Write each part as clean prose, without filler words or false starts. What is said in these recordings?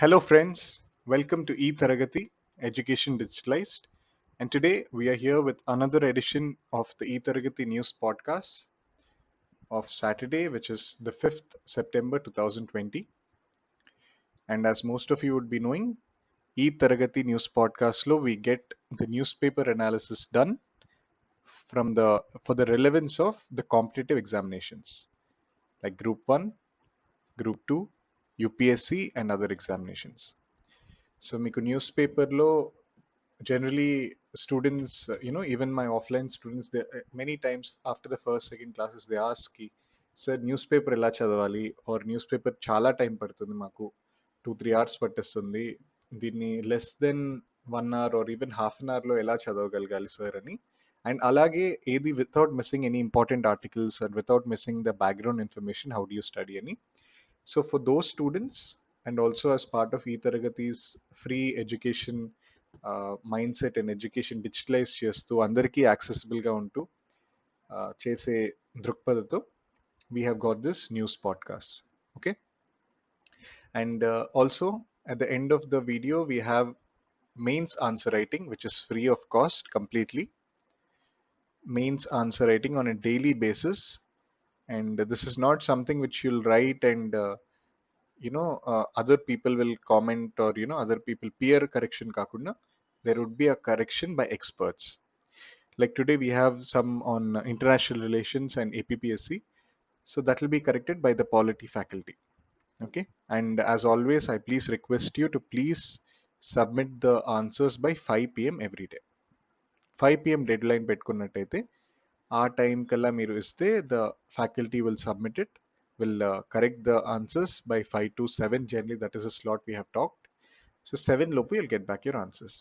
Hello, friends. Welcome to eTharagati Education Digitalized. And today we are here with another edition of the eTharagati News Podcast of Saturday, which is the 5th September 2020. And as most of you would be knowing, eTharagati News Podcast lo we get the newspaper analysis done for the relevance of the competitive examinations like Group 1, Group 2, UPSC and other examinations. So మీకు news పేపర్లో generally students even my offline students they many times after the first second classes they ask ki sir newspaper ఎలా చదవాలి or newspaper చాలా time పడుతుంది మాకు 2-3 hours పట్టేస్తుంది దీన్ని less than 1 hour or even half an అవర్లో ఎలా చదవగలగాలి సార్ అని అండ్ అలాగే ఏది without missing any important articles and without missing the background information how do you study అని so for those students and also as part of eTharagati's free education mind set and education digitalise చేస్తూ అందరికీ యాక్సెసిబుల్గా ఉంటూ చేసే దృక్పథతో we have got this news podcast okay and also at the end of the video we have mains answer writing which is free of cost completely mains answer writing on a daily basis and this is not something which you'll write and other people will comment or other people peer correction kakunda there would be a correction by experts like today we have some on international relations and APPSC, so that will be corrected by the polity faculty. Okay, and as always I please request you to please submit the answers by 5 p.m. every day. 5 p.m. deadline పెట్టుకున్నట్టయితే ఆ time కల్లా మీరు ఇస్తే the faculty will submit it, will correct the answers by 5 to 7 generally, that is a slot we have talked. So 7 lopu you'll get back your answers.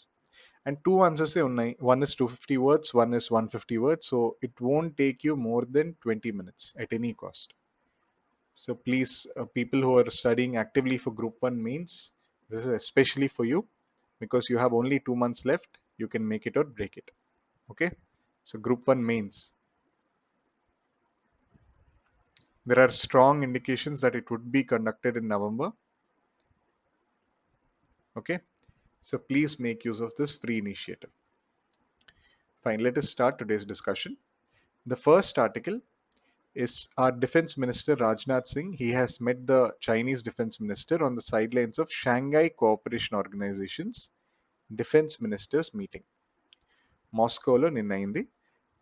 And two answers ఉన్నాయి. One is 250 words, one is 150 words. So it won't take you more than 20 minutes at any cost. So please, people who are studying actively for Group 1 mains, this is especially for you because you have only 2 months left. You can make it or break it. Okay. So Group 1 mains. There are strong indications that it would be conducted in November. Okay. So please make use of this free initiative. Fine. Let us start today's discussion. The first article is our Defense Minister Rajnath Singh. He has met the Chinese Defense Minister on the sidelines of Shanghai Cooperation Organization's Defense Ministers meeting. Moscowలో నిన్న అయింది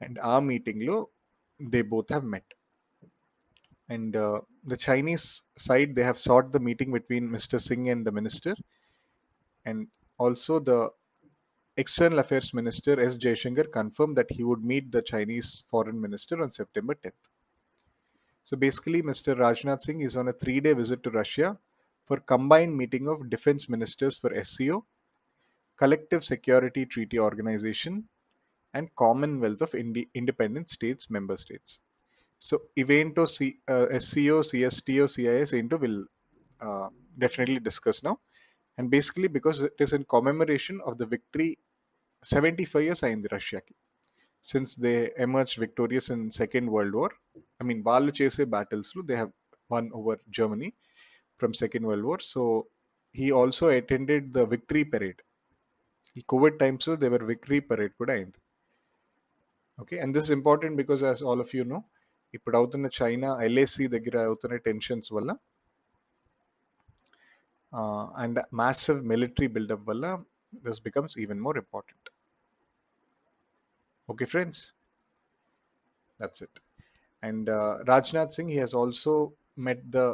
and ఆ మీటింగ్లో they both have met. And the Chinese side, they have sought the meeting between Mr. Singh and the minister, and also the External Affairs Minister S. Jaishankar confirmed that he would meet the Chinese Foreign Minister on September 10th. So basically, Mr. Rajnath Singh is on a 3-day visit to Russia for combined meeting of defense ministers for SCO, Collective Security Treaty Organization, and Commonwealth of Independent States member states. So evento SCO, CSTO, CIS into will definitely discuss now. And basically because it is in commemoration of the victory 75 years అయింది రష్యాకి since they emerged victorious in Second World War. I mean, వాళ్ళు చేసే battles they have won over Germany from Second World War. So he also attended the victory parade. ఈ COVID times they were victory parade కూడా అయింది. Okay, and this is important because as all of you know, ఇప్పుడు అవుతున్న China LAC దగ్గర అవుతున్న tensions వల్ల and massive military buildup వల్ల this becomes even more important. Okay, friends, that's it. And Rajnath Singh, he has also met the,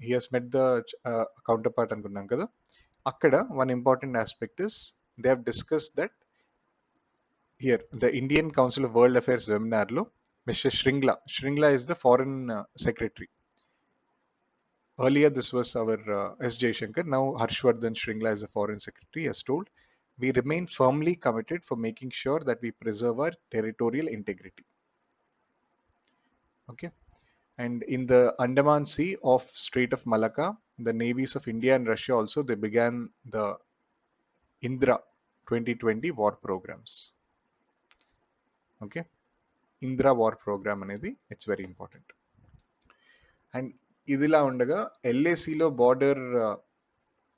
he has met the counterpart అనుకున్నాం కదా అక్కడ one important aspect is they have discussed that here the Indian Council of World Affairs webinar lo Mr. Shringla is the foreign secretary. Earlier this was our S. Jaishankar, now Harshvardhan Shringla is the foreign secretary, has told we remain firmly committed for making sure that we preserve our territorial integrity. Okay. And in the Andaman Sea of Strait of Malacca, the navies of India and Russia also, they began the Indra 2020 war programs. Okay, Indra war program అనేది it's very important. And ఇదిలా ఉండగా LACలో border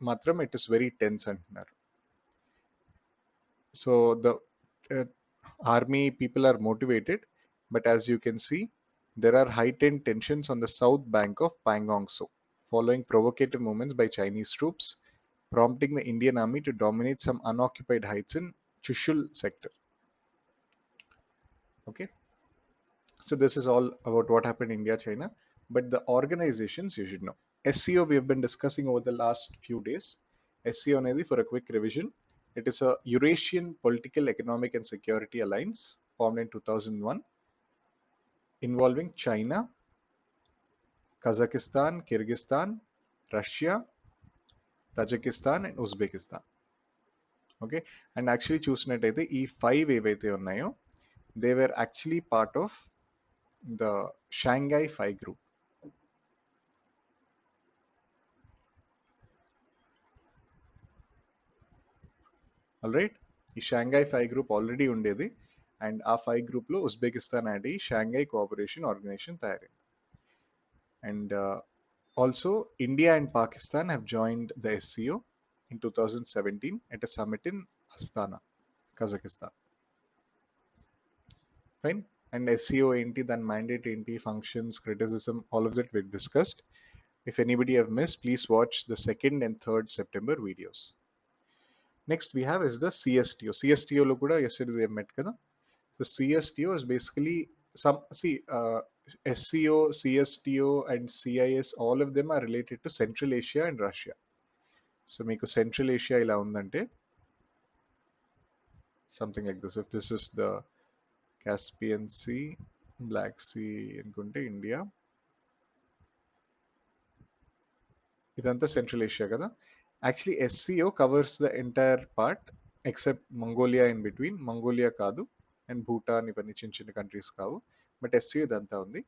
మాత్రం it is very tense అంటున్నారు. So the uh, army people are motivated, but as you can see, there are heightened tensions on the south bank of Pangong Tso, following provocative movements by Chinese troops, prompting the Indian army to dominate some unoccupied heights in Chushul sector. Okay, so this is all about what happened in India, China, but the organizations you should know. SCO we have been discussing over the last few days. SCO అనేది for a quick revision. It is a Eurasian Political, Economic and Security Alliance formed in 2001 involving China, Kazakhstan, Kyrgyzstan, Russia, Tajikistan and Uzbekistan. Okay, and actually చూసినట్టయితే ఈ 5 ఏవైతే ఉన్నాయో they were actually part of the Shanghai 5 group. All right, ఈ Shanghai 5 group already ఉండేది and ఆ 5 గ్రూప్లో Uzbekistan add అయ్యి Shanghai cooperation organisation తయారైంది. And also India and Pakistan have joined the SCO in 2017 at a summit in Astana, Kazakhstan. Fine. And SCO ఏంటి, దాని mandate ఏంటి, functions, criticism, all of that we discussed. If anybody have missed, please watch the 2nd and 3rd September videos. Next we have is the CSTO. CSTO lo kuda yesterday they met kada. So CSTO is basically some, see, SCO, CSTO and CIS, all of them are related to Central Asia and Russia. So మీకు Central Asia ఇలా ఉందంటే something like this. If this is the Caspian Sea, Black Sea అనుకుంటే India, ఇదంతా central Asia కదా. Actually SCO covers the entire part except Mongolia in between. Mongolia కాదు and Bhutan ఇవన్నీ చిన్న చిన్న కంట్రీస్ కావు, బట్ ఎస్సీఓ ఇదంతా ఉంది.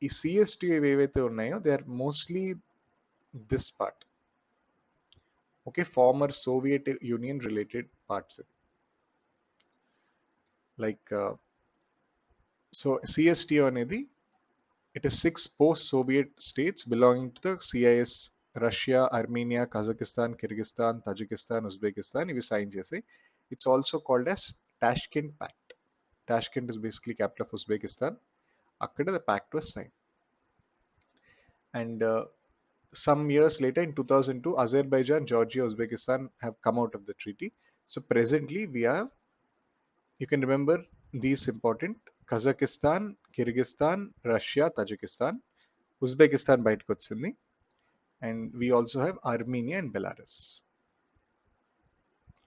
ఈ సిఎస్టీ ఏవైతే ఉన్నాయో they are mostly this part. Okay, former Soviet Union related parts. Like so CSTO అనేది it is 6 post-Soviet states belonging to the CIS: Russia, Armenia, Kazakhstan, Kyrgyzstan, Tajikistan, Uzbekistan. ఇవి sign చేసి it's also called as Tashkent pact. Tashkent is basically capital of Uzbekistan. అక్కడ the pact was sign. And some years later in 2002, Azerbaijan, Georgia, Uzbekistan have come out of the treaty. So presently we have, you can remember these important: Kazakhstan, Kyrgyzstan, Russia, Tajikistan, Uzbekistan బయటకు వచ్చింది, and we also have Armenia and Belarus.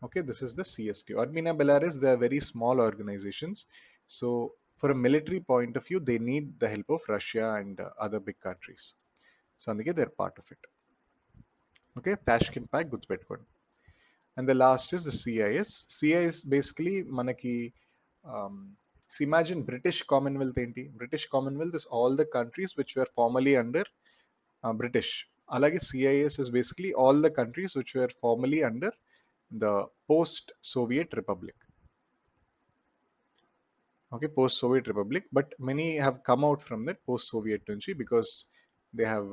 Okay, this is the CSTO. Armenia, Belarus, they are very small organizations, so for a military point of view they need the help of Russia and other big countries, so అందుకే they're part of it. Okay, Tashkent Pact గుర్తుపెట్టుకోండి. And the last is the CIS. CIS basically మనకి imagine British Commonwealth ఏంటి. British Commonwealth is all the countries which were formerly under British. Alage CIS is basically all the countries which were formerly under the post-Soviet Republic. Okay, post-Soviet Republic, but many have come out from that post-Soviet nunchi because they have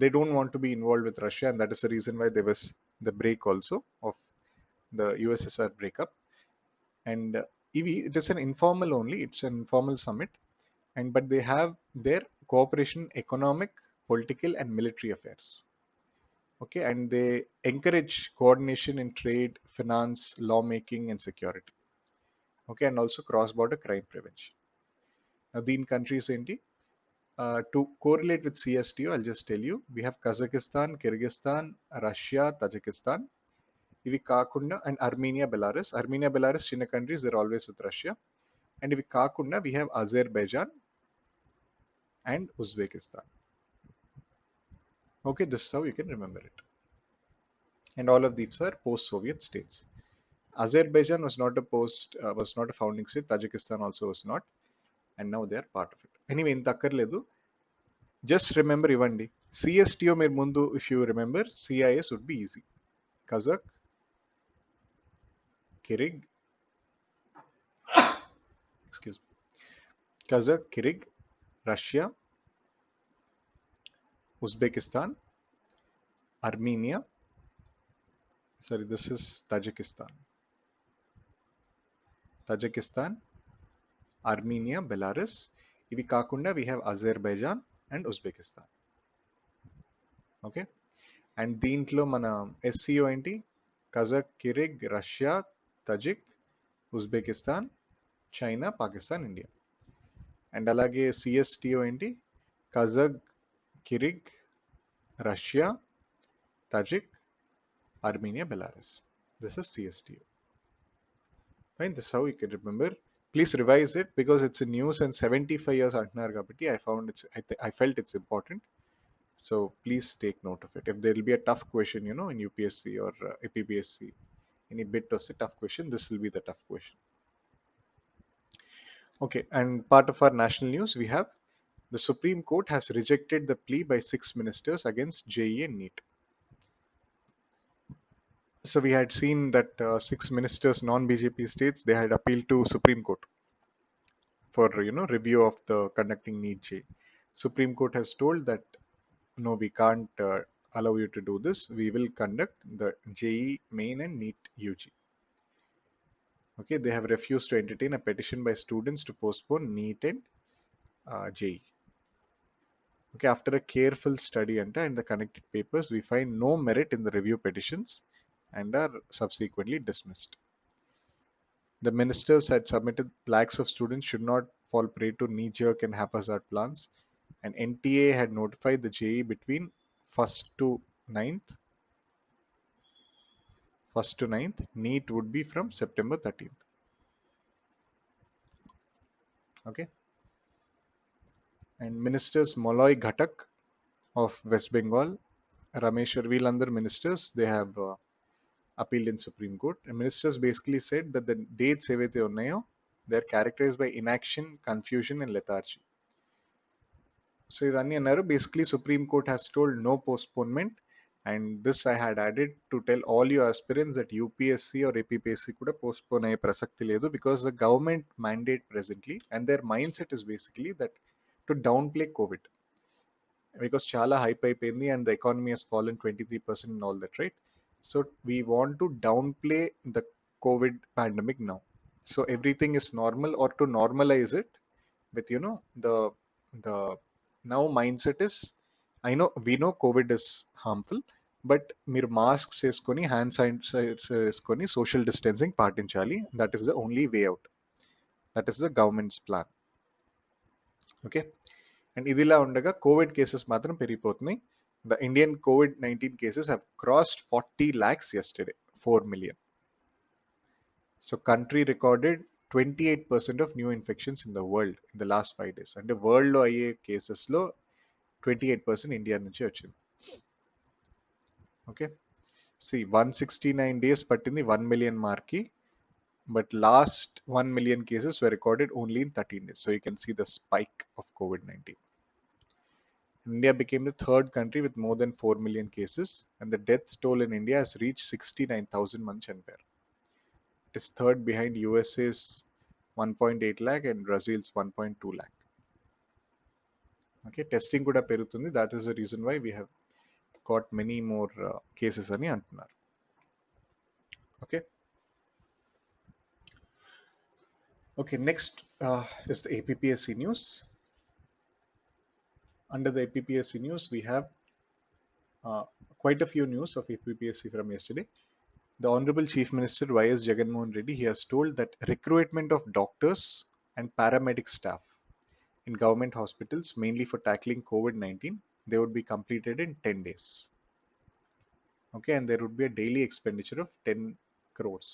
they don't want to be involved with Russia, and that is the reason why there was the break also of the USSR breakup. And it is an informal only, it's an informal summit, and but they have their cooperation, economic, political and military affairs. Okay, and they encourage coordination in trade, finance, lawmaking and security. Okay, and also cross-border crime prevention. Now the countries enti, to correlate with CSTO, I'll just tell you, we have Kazakhstan, Kyrgyzstan, Russia, Tajikistan, ఇవి కాకుండా, and Armenia, Belarus. Armenia, Belarus చిన్న countries, they're always with Russia. And ఇవి కాకుండా we have Azerbaijan and Uzbekistan. Okay, this is how you can remember it. And all of these are post-Soviet states. Azerbaijan was not a founding state. Tajikistan also was not, and now they are part of it. Anyway, ఇంత అక్కర్లేదు, just remember ఇవ్వండి. CSTO మీరు ముందు, if you remember, CIS would be easy. Kazakh, Kyrgyz, excuse me, Kazakh, Kyrgyz, Russia, Uzbekistan, Armenia, sorry, this is Tajikistan, Armenia, Belarus. ఇవి కాకుండా we have Azerbaijan and Uzbekistan. Okay, and దీంట్లో మన SCO ఏంటి? Kazakh, Kyrgyz, Russia, Tajik, Uzbekistan, China, Pakistan, India. And అలాగే CSTO ఏంటి? Kazakh, Kyrgyz, Russia, Tajik, Armenia, Belarus. This is CSTO. Fine, this is how you can remember. Please revise it because it's in news and 75 years antunar kabatti I felt it's important. So please take note of it. If there will be a tough question, in UPSC or APPSC, any bit of a tough question, this will be the tough question. Okay, and part of our national news, we have the Supreme Court has rejected the plea by 6 ministers against JEE and NEET. So we had seen that 6 ministers, non-BJP states, they had appealed to Supreme Court for review of the conducting NEET JEE. Supreme Court has told that no, we can't allow you to do this. We will conduct the JEE main and NEET UG. Okay, they have refused to entertain a petition by students to postpone NEET and JEE. Okay, after a careful study and the connected papers, we find no merit in the review petitions and are subsequently dismissed. The ministers had submitted lakhs of students should not fall prey to knee-jerk and haphazard plans, and NTA had notified the JEE between 1st to 9th. 1st to 9th, NEET would be from September 13th. Okay. And ministers Molloy Ghatak of West Bengal, Rameshwar, Veelandar ministers, they have appealed in Supreme Court. And ministers basically said that the dates evaithe unnayo, they are characterized by inaction, confusion, and lethargy. So ivanni annaru. Basically, Supreme Court has told no postponement, and this I had added to tell all you aspirants that UPSC or APPSC kuda postpone aye prasakti ledu because the government mandate presently and their mindset is basically that to downplay COVID because chala hype అయిపోయింది and the economy has fallen 23% and all that, right? So we want to downplay the COVID pandemic now. So everything is normal, or to normalize it with the now mindset is, I know we know COVID is harmful, but మీరు masks వేసుకొని hand sanitizers వేసుకొని social distancing పాటించాలి. That is the only way out. That is the governments plan. Okay, and ఇదిలా ఉండగా Covid cases మాత్రం పెరిగిపోతున్నాయి. The Indian COVID-19 cases have crossed 40 lakhs yesterday, 4 million. So country recorded 28% of new infections in the world in the last 5 days. అంటే వరల్డ్లో అయ్యే కేసెస్లో 28% India నుంచి వచ్చింది. ఓకే, సి 169 days పట్టింది 1 million మార్క్కి, but last 1 million cases were recorded only in 13 days. So you can see the spike of COVID-19. India became the third country with more than 4 million cases, and the death toll in India has reached 69,000 మంది చనిపోయారు. It is third behind USA's 1.8 lakh and Brazil's 1.2 lakh. Okay, testing kuda perugutundi. That is the reason why we have got many more cases ani antunar. Okay. Okay, next is the APPSC news. Under the APPSC news, we have quite a few news of APPSC from yesterday. The Honorable Chief Minister Y.S. Jagannath Reddy, he has told that recruitment of doctors and paramedic staff in government hospitals, mainly for tackling COVID-19, they would be completed in 10 days. Okay, and there would be a daily expenditure of 10 crores.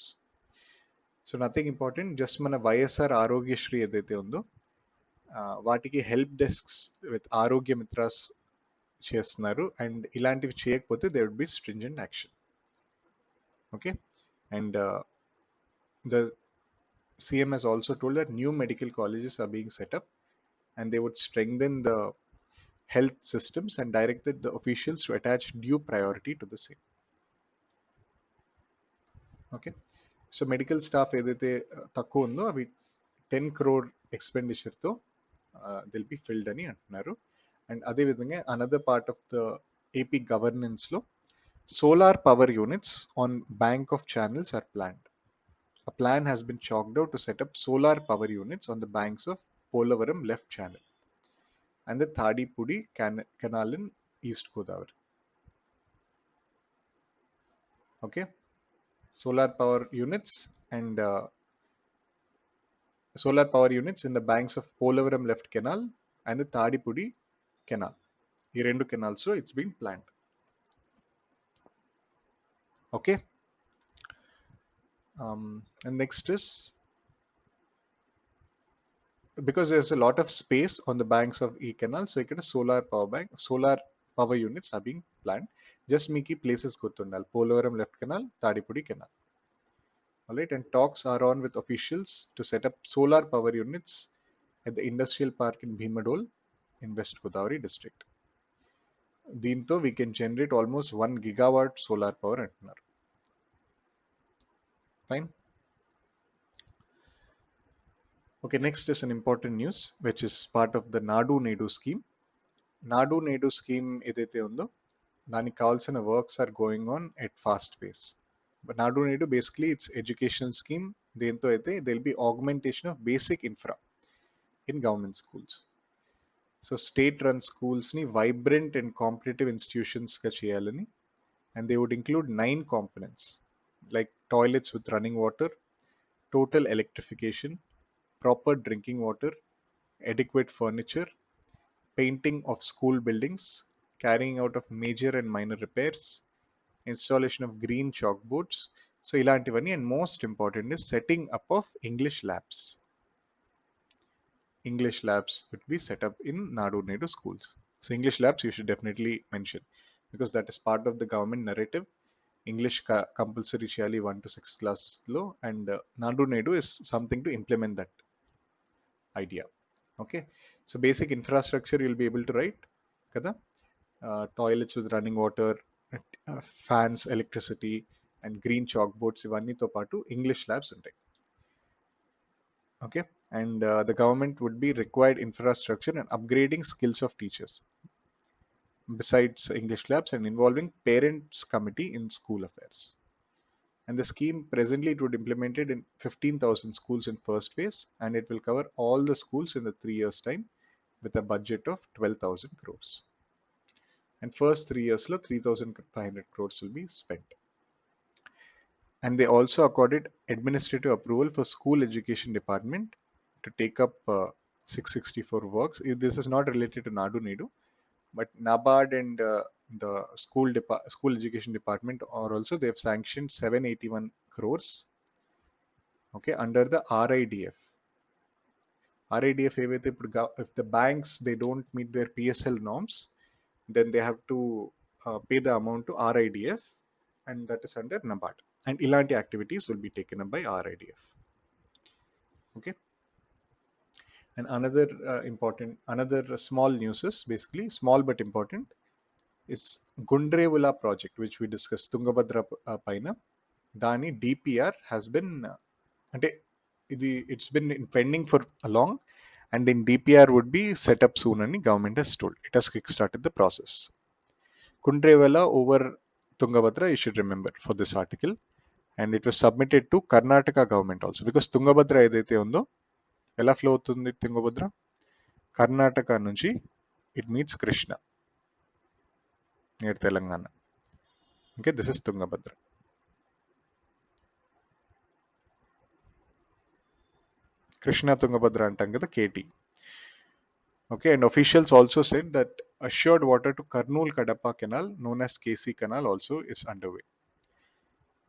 So nothing important, just mana YSR Arogyashree edaithe undo, వాటికి help desks with Arogya Mitras చేస్తున్నారు, and ఇలాంటివి చేయకపోతే they would be stringent action. Okay, and the CM has also told that new medical colleges are being set up and they would strengthen the health systems and directed the officials to attach due priority to the same. Okay, so medical staff ఏదైతే తక్కువ ఉందో అవి 10 crore ఎక్స్పెండిచర్తో will be filled అని అంటున్నారు. And అదేవిధంగా another part of the AP గవర్నెన్స్లో Solar power units on bank of channels are planned. A plan has been chalked out to set up solar power units on the banks of Polavaram left channel and the Thadipudi canal in East Godavari. Okay, solar power units and solar power units in the banks of Polavaram left canal and the Thadipudi canal. ఈ రెండు canals లో it's been planned. Okay, and next is because there's a lot of space on the banks of E canal, so ఇక్కడ solar power units are being planned. Just మీకు places గుర్తుండాలి, Polavaram left canal, Tadipudi canal. All right, and talks are on with officials to set up solar power units at the industrial park in Bhimadol in West Godavari district. దీంతో we can generate almost 1 gigawatt solar power అంటున్నారు. Fine. Okay, next is an important news which is part of the Nadu Nedu scheme. Nadu Nedu scheme ఏదైతే ఉందో దానికి కావాల్సిన works are going on at fast pace. But Nadu Nedu basically it's education scheme. దేంతో అయితే will be augmentation of basic infra in government schools. So state run స్కూల్స్ని vibrant and competitive ఇన్స్టిట్యూషన్స్గా చేయాలని, and they would include 9 components like toilets with running water, total electrification, proper drinking water, adequate furniture, painting of school buildings, carrying out of major and minor repairs, installation of green chalkboards. So ilantivani, and most important is setting up of English labs. English labs would be set up in Nadu Nedu schools. So English labs you should definitely mention because that is part of the government narrative. English compulsory cheyali 1 to 6 classes lo, and Nadu Nedu is something to implement that idea. Okay, so basic infrastructure you'll be able to write kada, toilets with running water, fans, electricity, and green chalkboards ఇవన్నీతో పాటు English labs ఉంటాయి. Okay, and the government would be required infrastructure and upgrading skills of teachers besides English labs and involving parents committee in school affairs. And the scheme presently it would implemented in 15,000 schools in first phase, and it will cover all the schools in the 3 years time with a budget of 12,000 crores. And first 3 years lo 3,500 crores will be spent. And they also accorded administrative approval for school education department to take up 664 works. This is not related to Nadu Nedu, but NABARD and the school education department are also, they have sanctioned 781 crores, okay, under the RIDF. RIDF ఏవైతే ఇప్పుడు if the banks they don't meet their PSL norms, then they have to pay the amount to RIDF, and that is under NABARD. And ilanti activities will be taken up by RIDF. Okay. And another small news is basically small but important is Gundrevula project, which we discussed, Tungabhadra paina. Dani DPR has been ante it's been pending for a long, and then DPR would be set up soon and government has told. It has kick-started the process. Kundrevela over Tungabhadra, you should remember for this article, and it was submitted to Karnataka government also, because Tungabhadra ఏదైతే ఉందో ఎలా flow అవుతుంది తుంగభద్ర, కర్ణాటక నుంచి it meets Krishna near Telangana. Okay, this is Tungabhadra. Krishna Tungabhadra అంటాం కదా, KT. Okay, and officials also said that assured water to Karnool Kadapa canal known as KC canal also is underway.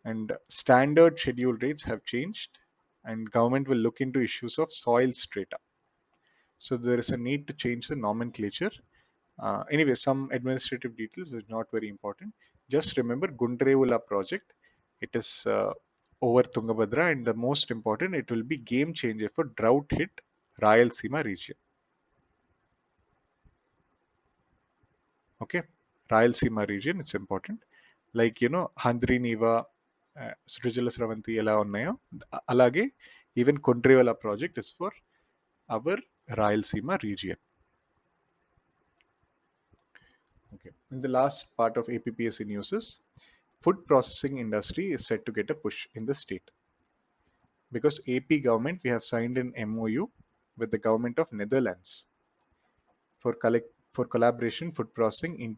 And standard schedule rates have changed, and government will look into issues of soil strata. So there is a need to change the nomenclature. Anyway, some administrative details is not very important. Just remember Gundrevula project. It is over Tungabhadra, and the most important, it will be game changer for drought hit Rayalaseema region. Okay, Rayalaseema region, it's important. Like, you know, Handri Niva, Srijala Sravanti ఎలా ఉన్నాయో అలాగే even Gundrevula project is for our Rayalaseema region. Okay. In the last part of APPSC news is food processing industry is set to get a push in the state because AP government we have signed an MOU with the government of Netherlands for collaboration, food processing,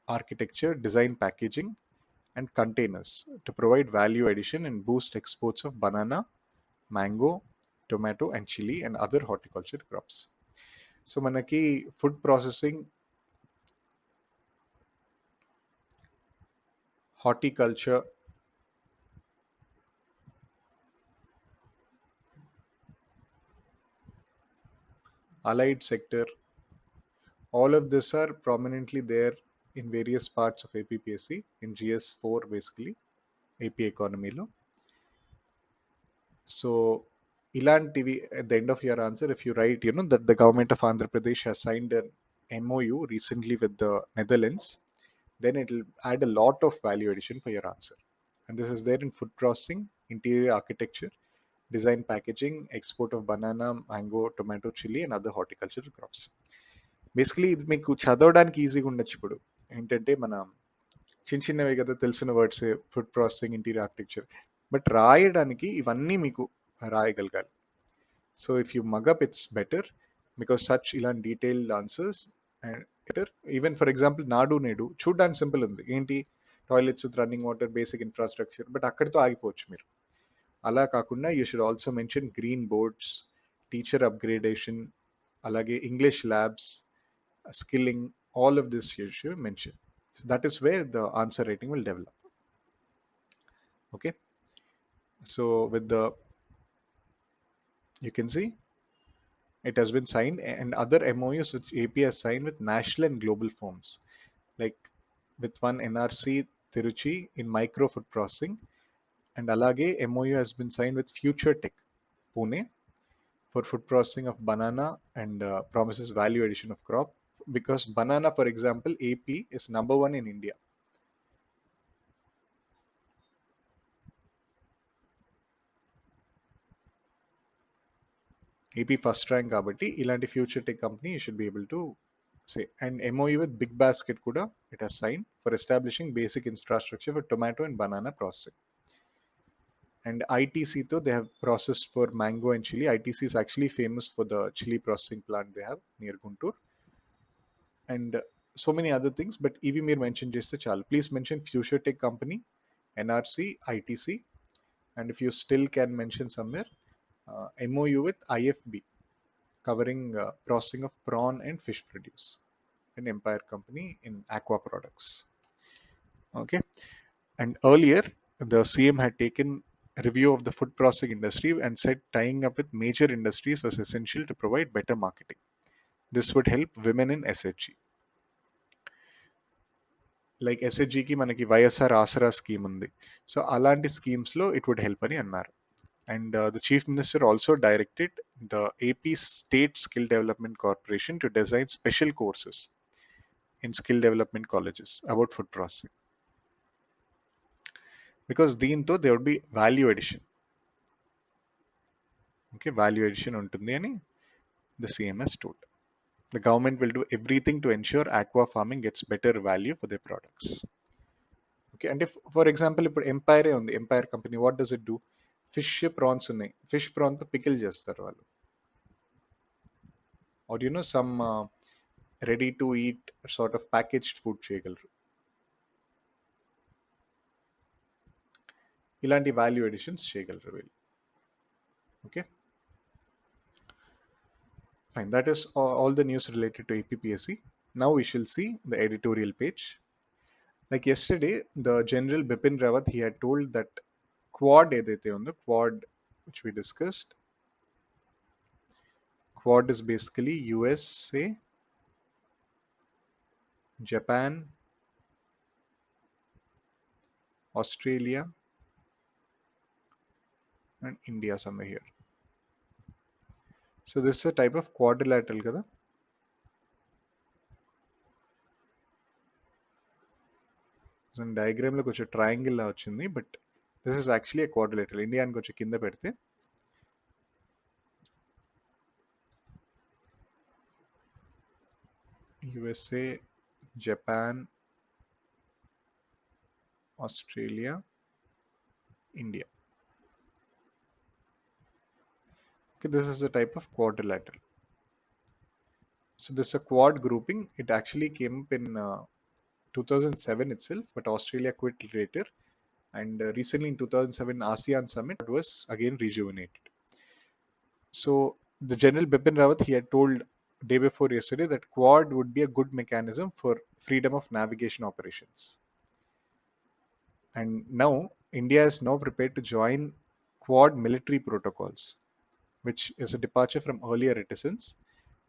architecture, design, packaging, and containers to provide value addition and boost exports of banana, mango, tomato, and chili and other horticulture crops. So manaki food processing, horticulture, allied sector, all of this are prominently there in various parts of APPSC in GS4 basically, AP economy lo. So ilantivi at the end of your answer, if you write, that the government of Andhra Pradesh has signed an MOU recently with the Netherlands, then it will add a lot of value addition for your answer. And this is there in food processing, interior architecture, design packaging, export of banana, mango, tomato, chili, and other horticultural crops. Basically ఇది మీకు చదవడానికి ఈజీగా ఉండొచ్చు ఇప్పుడు ఏంటంటే మన చిన్న చిన్నవే కదా తెలిసిన words food processing interior architecture but రాయడానికి ఇవన్నీ మీకు రాయగలగాలి so if you mug up it's better because such ఇలాంటి detailed answers and better even for example Nadu Nedu చూడడానికి సింపుల్ ఉంది ఏంటి toilets with running water basic infrastructure but అక్కడితో ఆగిపోవచ్చు మీరు అలా కాకుండా you should also mention green boards teacher upgradation అలాగే English labs skilling, all of this you should mention. So that is where the answer rating will develop. Okay. So with the, you can see it has been signed and other MOUs which AP has signed with national and global firms, like with one NRC Tiruchi in micro food processing, and alage MOU has been signed with Future Tech Pune for food processing of banana and promises value addition of crop because banana, for example, AP is number one in India. AP first rank kabatti ilanti future tech company you should be able to say. And MOU with Big Basket kuda it has signed for establishing basic infrastructure for tomato and banana processing. And ITC though they have processed for mango and chili. ITC is actually famous for the chili processing plant they have near Guntur and so many other things. But EV Mir mentioned just chal. Please mention future tech company, NRC, ITC, and if you still can mention somewhere MOU with IFB covering processing of prawn and fish produce, an Empire company in aqua products. Okay, and earlier the CM had taken a review of the food processing industry and said tying up with major industries was essential to provide better marketing. This would help women in SHG. Like SHG ki manaki YSR Asara scheme undi. So అలాంటి schemes lo it would help అని అన్నారు. And the chief minister also directed the AP State Skill Development Corporation to design special courses in skill development colleges about food processing because దీంతో there would be value addition. Okay, value addition ఉంటుంది అని the CMS told. The government will do everything to ensure aqua farming gets better value for their products. Okay, and if for example ఇప్పుడు empire ఉంది empire company what does it do fish prawns ఉన్నాయి fish ప్రాన్తో pickle చేస్తారు వాళ్ళు or some ready to eat sort of packaged food చేయగలరు ఇలాంటి value additions చేయగలరు వీళ్ళు okay fine that is all the news related to APPSC. Now we shall see the editorial page. Like yesterday the General Bipin Rawat he had told that quad ఏదైతే ఉందో quad which we discussed, quad is basically USA, Japan, Australia and India somewhere here. So this is a type of quadrilateral కదా diagram లో కొంచెం triangle లా వచ్చింది but this is actually quadrilateral ఇండియాని కొంచెం కింద పెడితే USA Japan, Australia, India. Okay, this is a type of quadrilateral. So this is a quad grouping. It actually came up in 2007 itself, but Australia quit later. And recently in 2007 ASEAN summit was again rejuvenated. So the General Bipin Rawat, he had told day before yesterday that Quad would be a good mechanism for freedom of navigation operations. And now India is now prepared to join Quad military protocols, which is a departure from earlier reticence.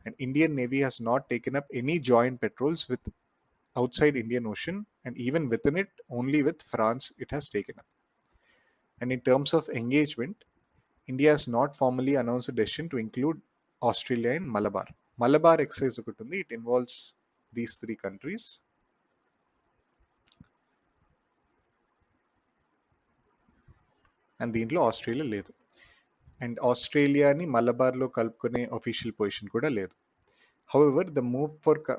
And Indian Navy has not taken up any joint patrols with outside Indian Ocean, and even within it, only with France it has taken up. And in terms of engagement, India has not formally announced a decision to include Australia in Malabar. Malabar exercise ఒకటి ఉంది. It involves these three countries. And దీంట్లో Australia లేదు. And ఆస్ట్రేలియాని మలబార్లో కలుపుకునే official position కూడా లేదు. However, the move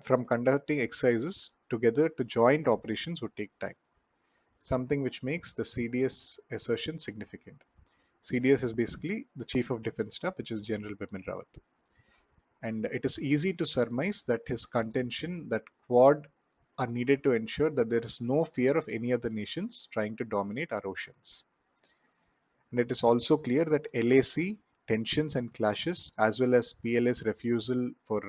from conducting exercises together to joint operations would take time, something which makes the CDS assertion significant. CDS is basically the Chief of Defence Staff, which is General Bipin Rawat. And it is easy to surmise that his contention that Quad are needed to ensure that there is no fear of any other nations trying to dominate our oceans. And it is also clear that LAC tensions and clashes, as well as PLA's refusal for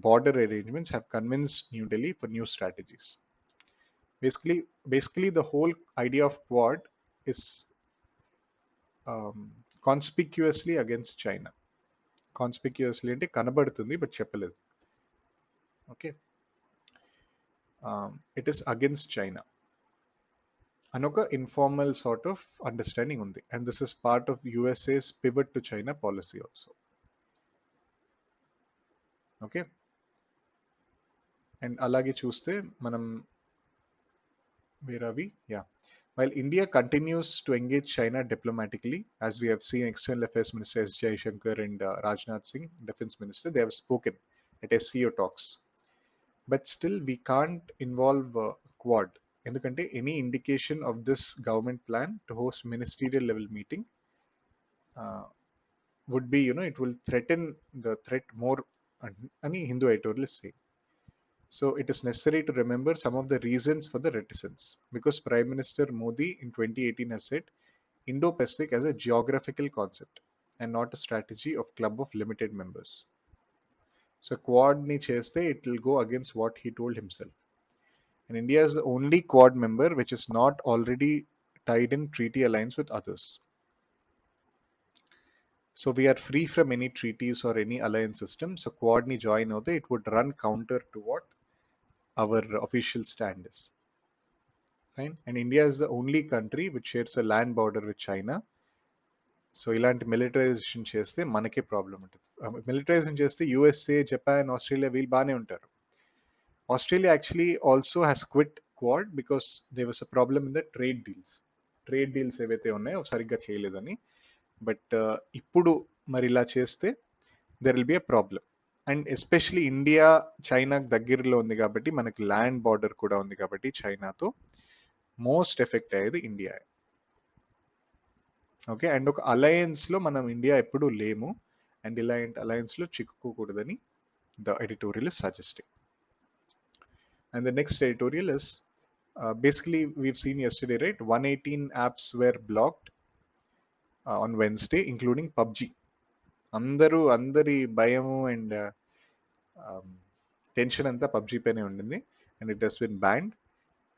border arrangements, have convinced New Delhi for new strategies. Basically, the whole idea of Quad is conspicuously against China. కాన్స్పిక్యూస్లీ అంటే కనబడుతుంది but చెప్పలేదు. Okay, it is against China అని ఒక informal sort of understanding ఉంది. And this is part of USA's pivot to China policy also. Okay, and అలాగే చూస్తే మనం where are we yeah while India continues to engage China diplomatically, as we have seen External Affairs Minister S. Jaishankar and Rajnath Singh, Defense Minister, they have spoken at SCO talks. But still, we can't involve Quad. ఎందుకంటే any indication of this government plan to host ministerial level meeting would be, it will threaten the threat more అని Hindu editorialists say. So it is necessary to remember some of the reasons for the reticence, because Prime Minister Modi in 2018 has said Indo-Pacific as a geographical concept and not a strategy of club of limited members. So Quad ni cheste, it will go against what he told himself. And India is the only Quad member which is not already tied in treaty alliance with others. So we are free from any treaties or any alliance system. So Quad ni join hote, it would run counter to what our official stand is. Fine. And India is the only country which shares a land border with China. So ఇలాంటి militarisation చేస్తే మనకే problem ఉంటుంది. Militarisation చేస్తే USA, Japan, Australia వీళ్ళు బాగానే ఉంటారు. Australia actually also has quit quad because they was a problem in the trade deals ఏవైతే ఉన్నాయో సరిగ్గా చేయలేదని. బట్ ఇప్పుడు మరి ఇలా చేస్తే there will be a problem. And especially India చైనాకు దగ్గరలో ఉంది కాబట్టి, మనకి ల్యాండ్ బార్డర్ కూడా ఉంది కాబట్టి చైనాతో, మోస్ట్ ఎఫెక్ట్ అయ్యేది ఇండియా. ఓకే, అండ్ ఒక అలయన్స్లో మనం ఇండియా ఎప్పుడూ లేము, అండ్ ఇలాంటి అలయన్స్లో చిక్కుకోకూడదని the editorial is suggesting. And the next editorial is basically we've seen yesterday, right? 118 apps were blocked on Wednesday, including PUBG. అందరి భయము అండ్ టెన్షన్ అంతా పబ్జీ పైనే ఉండింది, and it has been banned.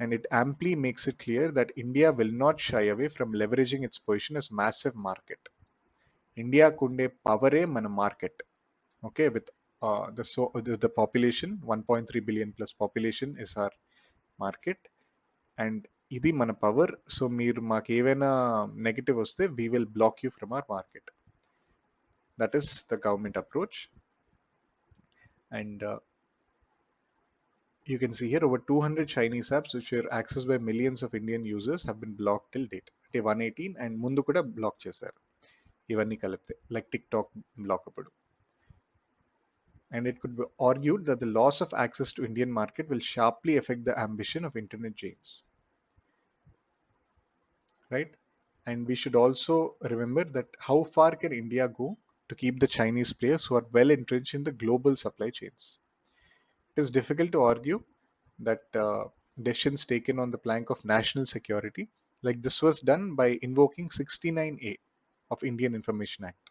And it amply makes it clear that India will not shy away from leveraging its position as massive market. India kunde powere mana market. Okay, with the population 1.3 billion plus population is our market, and ఇది మన power. So మీరు మాకు ఏవైనా negative వస్తే we will block you from our market. That is the government approach. And you can see here over 200 Chinese apps which are accessed by millions of Indian users have been blocked till date. అంటే 118 and ముందు కూడా black చేశారు ఇవన్నీ కలిపితే, like tick talk black అప్పుడు. And it could be argued that the loss of access to Indian market will sharply affect the ambition of internet giants, right? And we should also remember that how far can India go to keep the Chinese players who are well entrenched in the global supply chains? It is difficult to argue that decisions taken on the plank of national security, like this was done by invoking 69A of Indian Information Act.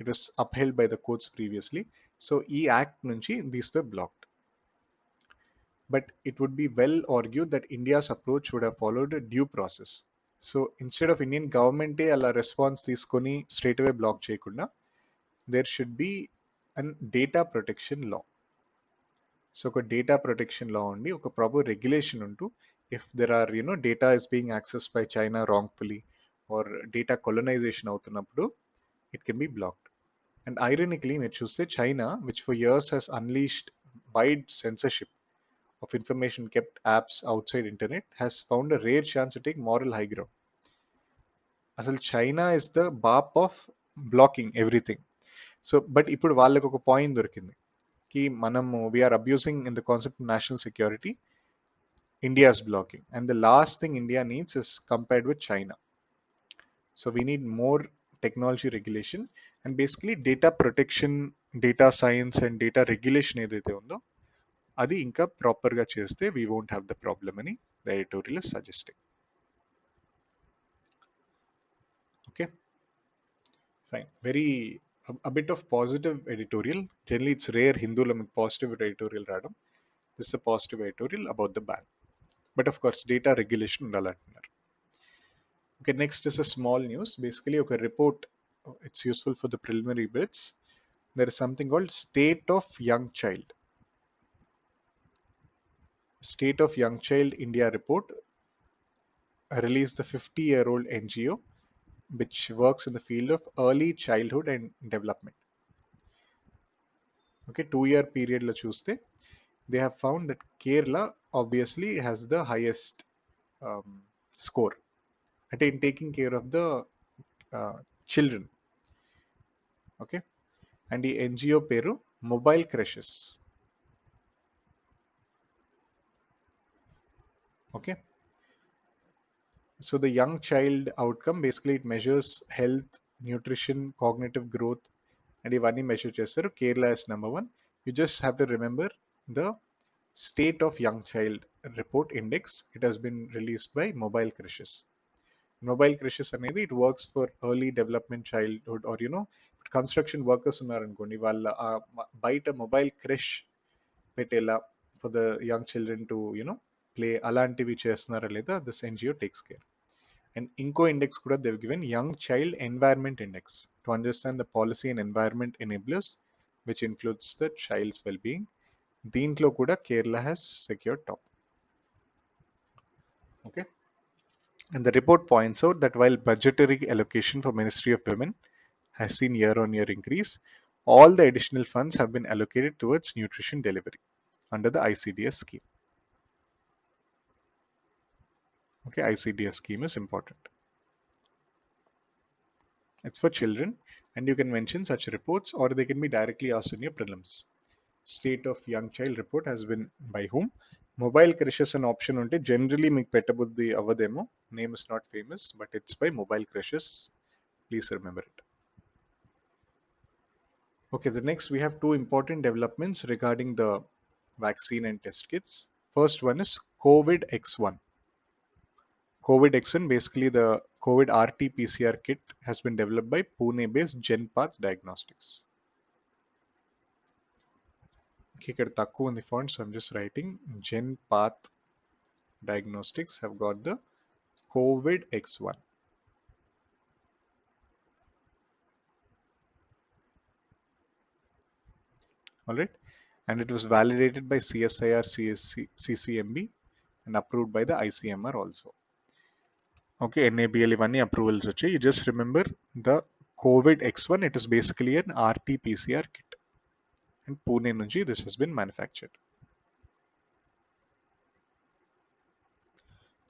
It was upheld by the courts previously. So, E Act nunchi these were blocked. But it would be well argued that India's approach would have followed a due process. So instead of Indian government అలా response తీసుకొని straight away block చేయకుండా there should be an data protection law. So ఒక data protection law ఉండి ఒక proper regulation ఉంటూ if there are data is being accessed by China wrongfully or data colonization అవుతున్నప్పుడు it can be blocked. And ironically మీరు చూస్తే China which for years has unleashed wide censorship of information kept apps outside internet has found a rare chance to take moral high ground. అసలు China is the baap of blocking everything. So but ఇప్పుడు వాళ్ళకి ఒక point దొరికింది కి మనము we are abusing in the concept national security, India's blocking and the last thing India needs is compared with China. So we need more technology regulation and basically data protection, data science and data regulation ఏదైతే ఉందో అది ఇంకా ప్రాపర్గా చేస్తే we won't have the problem అని the editorial is suggesting. Okay fine. Very a bit of positive editorial. Generally, it's rare Hindulo మీకు positive editorial రావడం. This is a positive editorial about the ban. But of course, data regulation ఉండాలంటున్నారు. Okay, next is a small news. Basically, ఒక report. It's useful for the preliminary bits. There is something called State of Young Child. State of Young Child India report released the 50-year-old NGO which works in the field of early childhood and development. Okay, 2-year period lo చూస్తే they have found that Kerala obviously has the highest score in taking care of the children. Okay, and the NGO peru Mobile Crashes. Okay, so the young child outcome basically it measures health, nutrition, cognitive growth, and ఇవన్నీ measure చేస్తారు. Kerala is number 1. You just have to remember the State of Young Child report index. It has been released by Mobile Crashes. Mobile Crashes అనేది it works for early development childhood or construction workers ఉన్నారనుకోండి వాళ్ళ బయట mobile creche పెట్టేలా for the young children to play అలాంటివి చేస్తున్నారా లేదా this NGO takes care. And ఇంకో index కూడా they've given Young Child Environment Index to understand the policy and environment enablers which influence the child's well-being. దీంట్లో కూడా Kerala has secured top. Okay. And the report points out that while budgetary allocation for Ministry of Women has seen year-on-year increase, all the additional funds have been allocated towards nutrition delivery under the ICDS scheme. Okay, ICDS scheme is important. It's for children, and you can mention such reports or they can be directly asked in your prelims. State of Young Child report has been by whom? Mobile Crashes an option unte generally meeku pettabuddi avademo. Name is not famous, but it's by Mobile Crashes. Please remember it. Okay, the next we have two important developments regarding the vaccine and test kits. First one is COVID X1. COVID X1, basically the COVID RT-PCR kit has been developed by Pune-based GenPath Diagnostics. Okay, ఇక్కడ తక్కువ ఉంది font, so I'm just writing GenPath Diagnostics have got the COVID X1. Alright, and it was validated by CSIR CCMB and approved by the ICMR also. Okay, NABL ఇవన్నీ approvals వచ్చాయి. You just remember the COVID X1, it is basically an RT-PCR kit. And Pune nunchi this has been manufactured.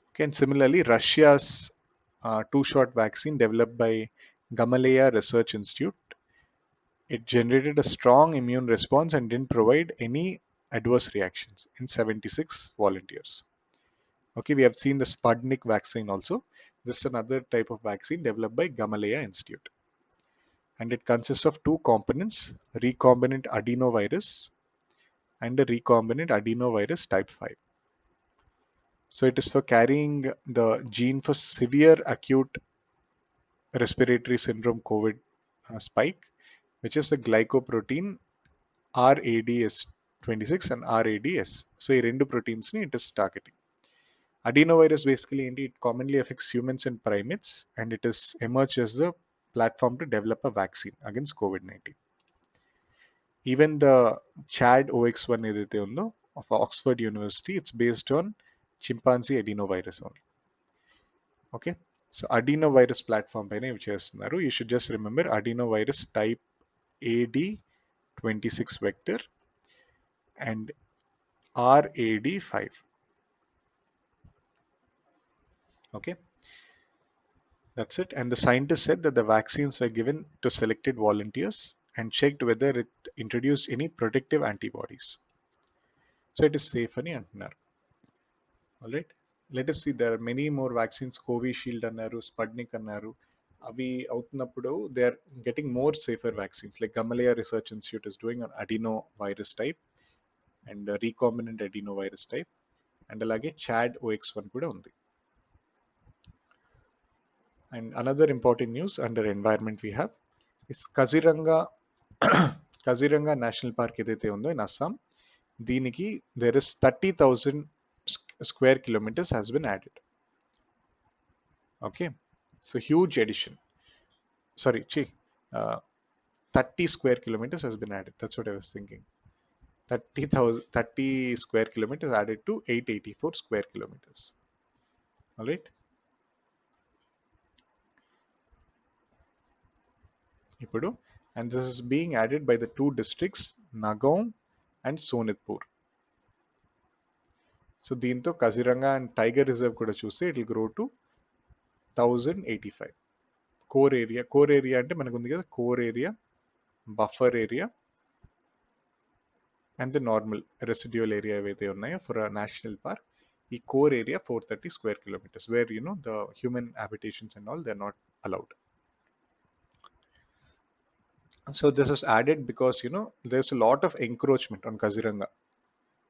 Okay, and similarly, Russia's two-shot vaccine developed by Gamaleya Research Institute It generated a strong immune response and didn't provide any adverse reactions in 76 volunteers. Okay, we have seen the Sputnik vaccine also. This is another type of vaccine developed by Gamaleya Institute. And it consists of two components, recombinant adenovirus and a recombinant adenovirus type 5. So it is for carrying the gene for severe acute respiratory syndrome COVID spike, which is the glycoprotein RADS26 and RADS. So ఈ రెండు proteins ని it is targeting. Adenovirus basically it commonly affects humans and primates, and it is emerged as the platform to develop a vaccine against COVID-19. Even the CHAD OX1 ఏదైతే ఉందో of Oxford University, it's based on chimpanzee adenovirus only. Okay, so adenovirus platform పైన ఇవి చేస్తున్నారు. You should just remember adenovirus type AD26 vector and RAD5. Okay, that's it. And the scientists said that the vaccines were given to selected volunteers and checked whether it introduced any protective antibodies. So it is safe అని అంటున్నారు. All right. Let us see. There are many more vaccines. Covishield అన్నారు, Sputnik అన్నారు. అవి అవుతున్నప్పుడు they are getting more safer vaccines. Like Gamaleya Research Institute is doing on adenovirus type and recombinant adenovirus type. And అలాగే CHAD OX1 కూడా ఉంది. And another important news under environment we have is Kaziranga Kaziranga National Park ఏదైతే ఉందో in Assam, దీనికి there is 30,000 square kilometers has been added. Okay, so huge addition. Sorry, 30 square kilometers has been added. That's what I was thinking. 30 square kilometers added to 884 square kilometers. All right. ఇప్పుడు, and this is being added by the two districts Nagaon and Sonitpur. So దీంతో Kaziranga and Tiger Reserve కూడా చూస్తే it will grow to 1085. Core area అంటే మనకు ఉంది కదా, core area, buffer area and the normal residual area ఏవైతే ఉన్నాయో for a national park. ఈ core area 430 square kilometers where the human habitations and all, they're not allowed. So this is added because there's a lot of encroachment on Kaziranga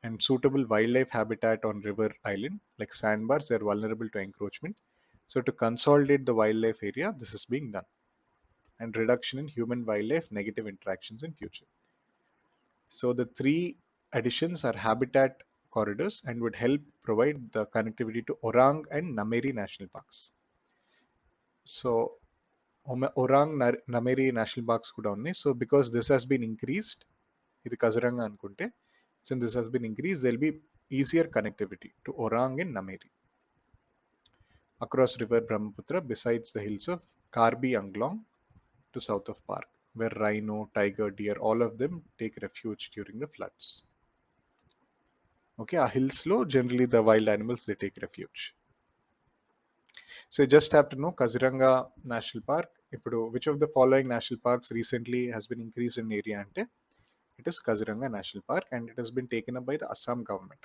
and suitable wildlife habitat on river island like sandbars, they're vulnerable to encroachment. So to consolidate the wildlife area, this is being done, and reduction in human wildlife negative interactions in future. So the three additions are habitat corridors and would help provide the connectivity to Orang and Nameri national parks. So Orang Nameri national parks kuda unnai. So because this has been increased, ఇది Kaziranga అనుకుంటే, since this has been increased, there will be easier connectivity to Orang and Nameri across river Brahmaputra besides the hills of Karbi Anglong to south of park, where rhino, tiger, deer, all of them take refuge during the floods. Okay, our hills low, generally the wild animals, they take refuge. So you just have to know Kaziranga National Park. ఇప్పుడు which of the following national parks recently has been increased in area అంటే it is Kaziranga National Park, and it has been taken up by the Assam government.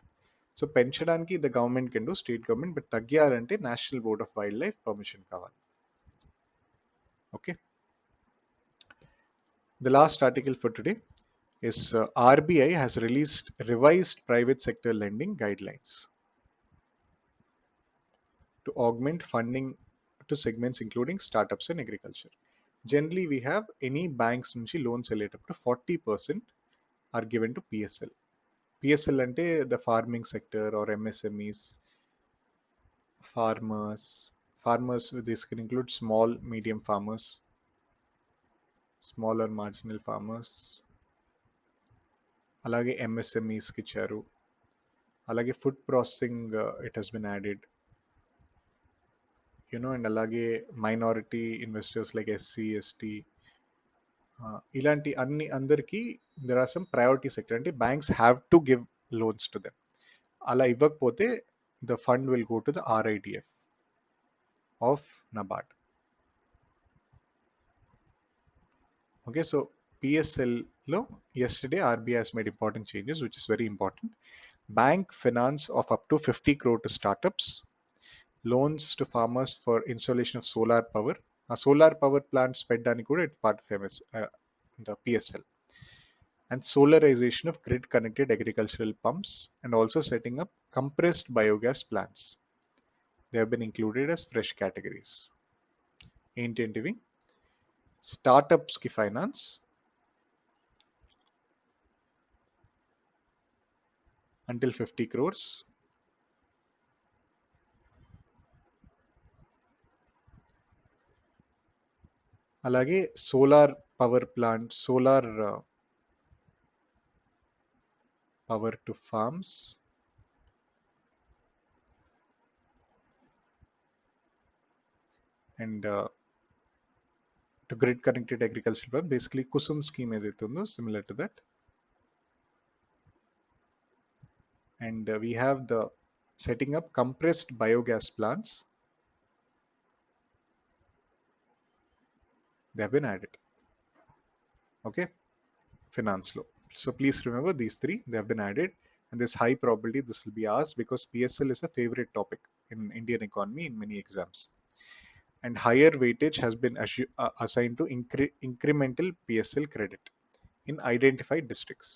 So పెంచడానికి the government can do, state government, but తగ్గియాలంటే National Board of Wildlife permission కావాలి. Okay. The last article for today is RBI has released revised private sector lending guidelines to augment funding to segments including startups and agriculture. Generally, we have any banks నుంచి loans వెళ్ళేటప్పుడు 40% are given to PSL. PSL అంటే the farming sector or MSMEs, farmers, this can include small, medium farmers, smaller marginal farmers, అలాగే MSMEsకి ఇచ్చారు. అలాగే food processing it has been added, and అలాగే minority investors like SC ST, ఇలాంటి అందరికీ there are some priority sector, అంటే banks have to give loans to them. అలా ఇవ్వకపోతే the fund will go to the RIDF ఆఫ్ NABARD. Okay, so PSL lo yesterday RBI has made important changes, which is very important. Bank finance of up to 50 crore to startups, loans to farmers for installation of solar power. A solar power plants పెట్టడానికి కూడా it's part of the PSL, and solarization of grid connected agricultural pumps, and also setting up compressed biogas plants. They have been included as fresh categories. ఏంటేంటివి? Startups కి finance until 50 crores. అలాగే solar power plant, solar power to farms, and to grid connected agriculture plant, basically Kusum scheme ఏదైతే ఉందో similar to that. And we have the setting up compressed biogas plants. They have been added. Okay, finance law. So please remember these three, they have been added, and there's high probability this will be asked because PSL is a favorite topic in Indian economy in many exams. And higher weightage has been assigned to incremental PSL credit in identified districts.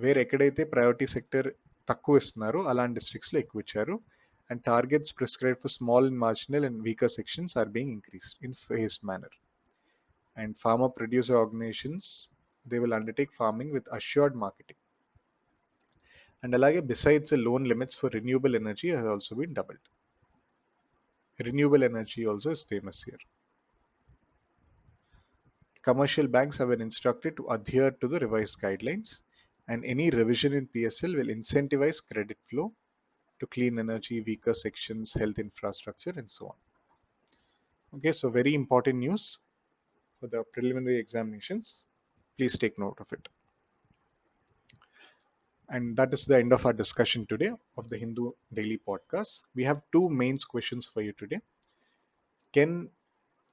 Where ఎక్కడైతే priority sector తక్కువ ఇస్తున్నారో అలాంటి డిస్ట్రిక్ట్స్లో ఎక్కువ ఇచ్చారు. And targets prescribe for small and marginal and weaker sections are being increased in phased manner. And farmer producer organisations, they will undertake farming with assured marketing. And అలాగే besides loan limits for renewable energy has also been doubled. Renewable energy also is famous here. Commercial banks have been instructed to adhere to the revised guidelines, and any revision in PSL will incentivize credit flow to clean energy, weaker sections, health infrastructure, and so on. Okay, so very important news for the preliminary examinations. Please take note of it. And that is the end of our discussion today of the Hindu Daily Podcast. We have two main questions for you today. Can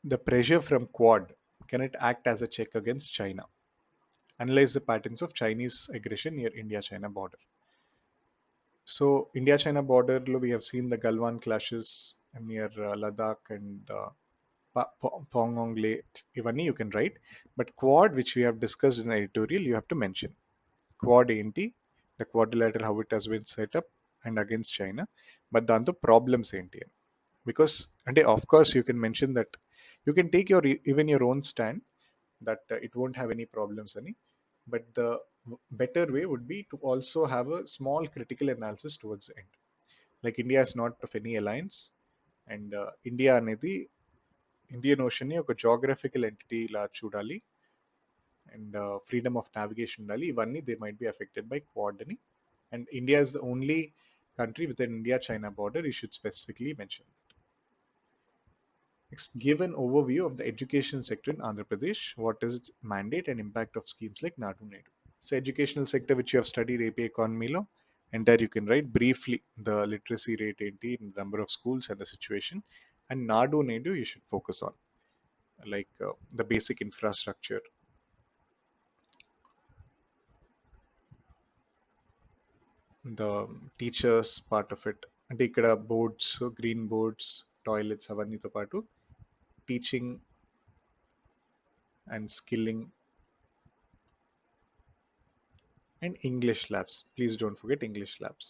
the pressure from Quad, can it act as a check against China? Analyze the patterns of Chinese aggression near India-China border. So India-China border, we have seen the Galwan clashes near Ladakh and Pongong Lake. Ivani you can write, but Quad, which we have discussed in the editorial, you have to mention. Quad enti, the quadrilateral, how it has been set up and against China, but the problems enti. Because and of course you can mention that you can take your even your own stand that it won't have any problems any, but the better way would be to also have a small critical analysis towards the end. Like India is not of any alliance, and India అనేది Indian ఓషన్ని ఒక geographical entity లా చూడాలి, and freedom of navigation ఉండాలి. ఇవన్నీ they might be affected by Quad అని. And India is the only country with an India-China border, you should specifically mention that. Next, give an overview of the education sector in Andhra Pradesh. What is its mandate and impact of schemes like Nadu Nedu? So educational sector which you have studied AP economy law, and there you can write briefly the literacy rate, the number of schools and the situation. And Nadu Nedu you should focus on, like the basic infrastructure, the teachers part of it, అంటే ఇక్కడ boards, green boards, toilets అవన్నీతో పాటు teaching and skilling and English labs. Please don't forget English labs.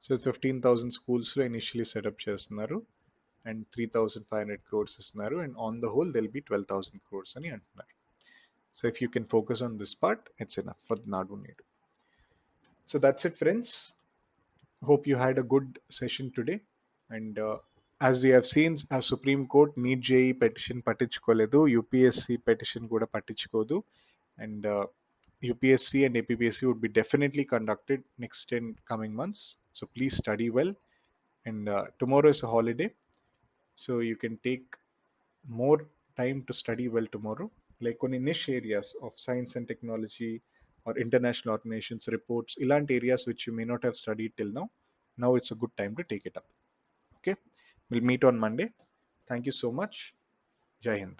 So 15,000 స్కూల్స్లో initially setup చేస్తున్నారు and 3,500 crores ఇస్తున్నారు, and on the whole they'll be 12,000 crores అని అంటున్నారు. So if you can focus on this part it's enough for Nadu Nedu. So that's it friends. Hope you had a good session today. And as we have seen, a Supreme Court NEET JEE petition పట్టించుకోలేదు, UPSC petition కూడా పట్టించుకోదు, and UPSC and APPSC would be definitely conducted next in coming months. So please study well. And tomorrow is a holiday, so you can take more time to study well tomorrow. Like on niche areas of science and technology or international organizations reports, ilant areas which you may not have studied till now it's a good time to take it up. Okay, we'll meet on Monday. Thank you so much. Jai Hind.